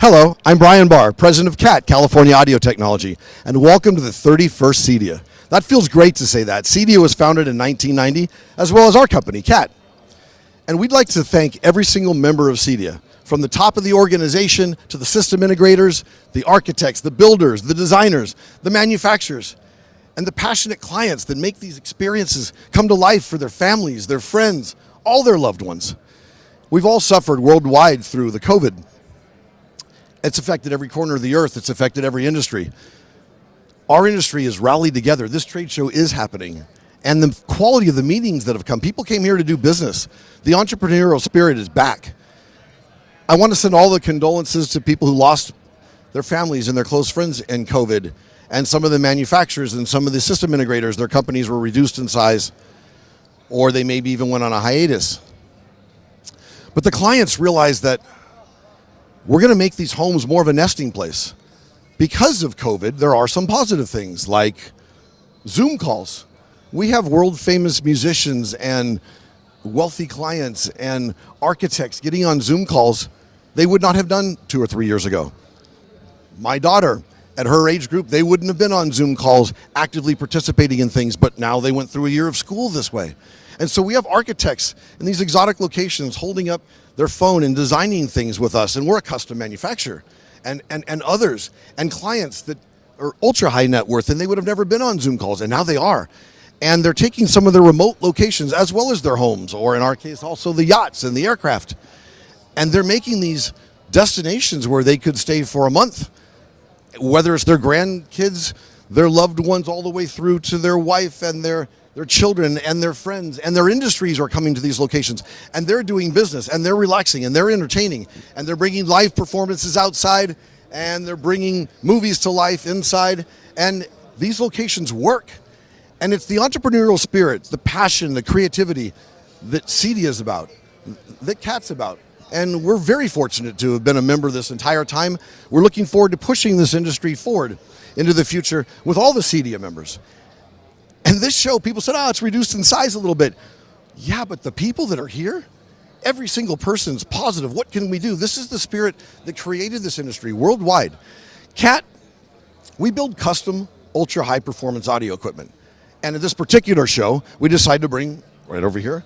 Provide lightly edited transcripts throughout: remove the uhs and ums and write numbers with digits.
Hello, I'm Brian Barr, president of CAT, California Audio Technology, and welcome to the 31st CEDIA. That feels great to say that. CEDIA was founded in 1990, as well as our company, CAT. And we'd like to thank every single member of CEDIA, from the top of the organization to the system integrators, the architects, the builders, the designers, the manufacturers, and the passionate clients that make these experiences come to life for their families, their friends, all their loved ones. We've all suffered worldwide through the COVID. It's affected every corner of the earth. It's affected every industry. Our industry has rallied together. This trade show is happening. And the quality of the meetings that have come, people came here to do business. The entrepreneurial spirit is back. I want to send all the condolences to people who lost their families and their close friends in COVID, and some of the manufacturers and some of the system integrators. Their companies were reduced in size, or they maybe even went on a hiatus. But the clients realized that we're going to make these homes more of a nesting place. Because of COVID, there are some positive things like Zoom calls. We have world famous musicians and wealthy clients and architects getting on Zoom calls they would not have done 2 or 3 years ago. My daughter, at her age group, they wouldn't have been on Zoom calls actively participating in things, but now they went through a year of school this way. And so we have architects in these exotic locations holding up their phone and designing things with us, and we're a custom manufacturer, and others, and clients that are ultra high net worth, and they would have never been on Zoom calls, and now they are. And they're taking some of their remote locations as well as their homes, or in our case also the yachts and the aircraft, and they're making these destinations where they could stay for a month, whether it's their grandkids, their loved ones, all the way through to their wife and their children and their friends, and their industries are coming to these locations, and they're doing business, and they're relaxing, and they're entertaining, and they're bringing live performances outside, and they're bringing movies to life inside, and these locations work. And it's the entrepreneurial spirit, the passion, the creativity that CEDIA is about, that CAT's about. And we're very fortunate to have been a member this entire time. We're looking forward to pushing this industry forward into the future with all the CEDIA members. And this show, people said, it's reduced in size a little bit. Yeah, but the people that are here, every single person's positive. What can we do? This is the spirit that created this industry worldwide. CAT, we build custom, ultra high performance audio equipment. And at this particular show, we decided to bring, right over here,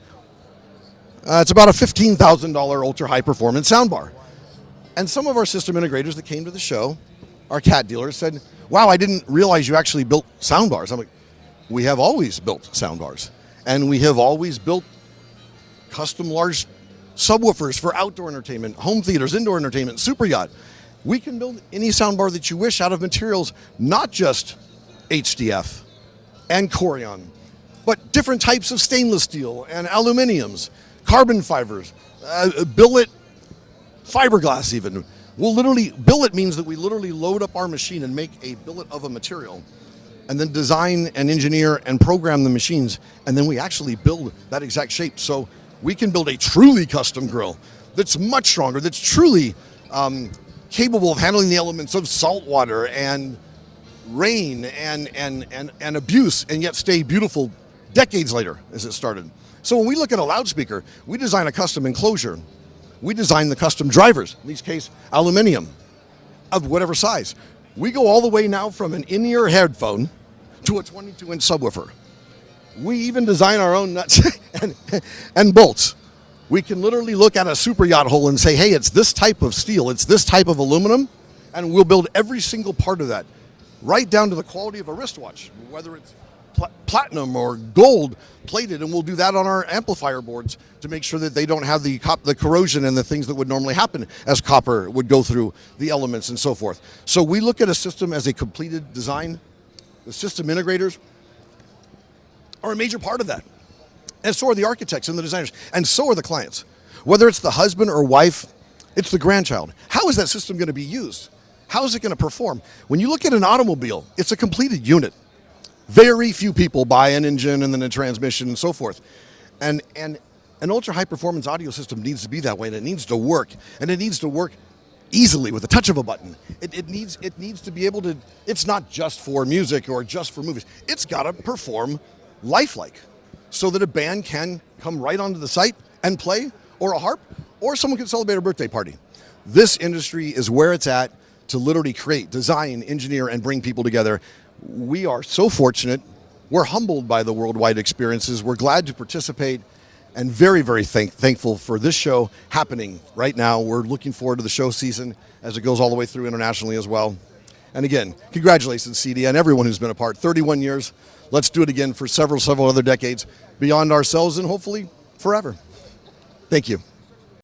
it's about a $15,000 ultra high performance soundbar. And some of our system integrators that came to the show, our CAT dealers, said, wow, I didn't realize you actually built soundbars. I'm like, we have always built soundbars, and we have always built custom large subwoofers for outdoor entertainment, home theaters, indoor entertainment, super yacht. We can build any soundbar that you wish out of materials, not just HDF and Corian, but different types of stainless steel and aluminiums, carbon fibers, billet, fiberglass even. We'll literally, billet means that we literally load up our machine and make a billet of a material, and then design and engineer and program the machines, and then we actually build that exact shape. So we can build a truly custom grill that's much stronger, that's truly capable of handling the elements of salt water and rain and abuse, and yet stay beautiful decades later as it started. So when we look at a loudspeaker, we design a custom enclosure. We design the custom drivers, in this case, aluminum, of whatever size. We go all the way now from an in-ear headphone to a 22-inch subwoofer. We even design our own nuts and bolts. We can literally look at a super yacht hull and say, hey, it's this type of steel, it's this type of aluminum, and we'll build every single part of that, right down to the quality of a wristwatch, whether it's platinum or gold plated, and we'll do that on our amplifier boards to make sure that they don't have the corrosion and the things that would normally happen as copper would go through the elements and so forth. So we look at a system as a completed design. The system integrators are a major part of that. And so are the architects and the designers, and so are the clients. Whether it's the husband or wife, it's the grandchild. How is that system going to be used? How is it going to perform? When you look at an automobile, it's a completed unit. Very few people buy an engine and then a transmission and so forth. And an ultra high performance audio system needs to be that way, and it needs to work. And it needs to work easily with the touch of a button. It needs to be able to, it's not just for music or just for movies. It's got to perform lifelike so that a band can come right onto the site and play, or a harp, or someone can celebrate a birthday party. This industry is where it's at to literally create, design, engineer, and bring people together. We are so fortunate. We're humbled by the worldwide experiences. We're glad to participate and very, very thankful for this show happening right now. We're looking forward to the show season as it goes all the way through internationally as well. And again, congratulations, CEDIA, and everyone who's been a part. 31 years. Let's do it again for several other decades beyond ourselves and hopefully forever. Thank you.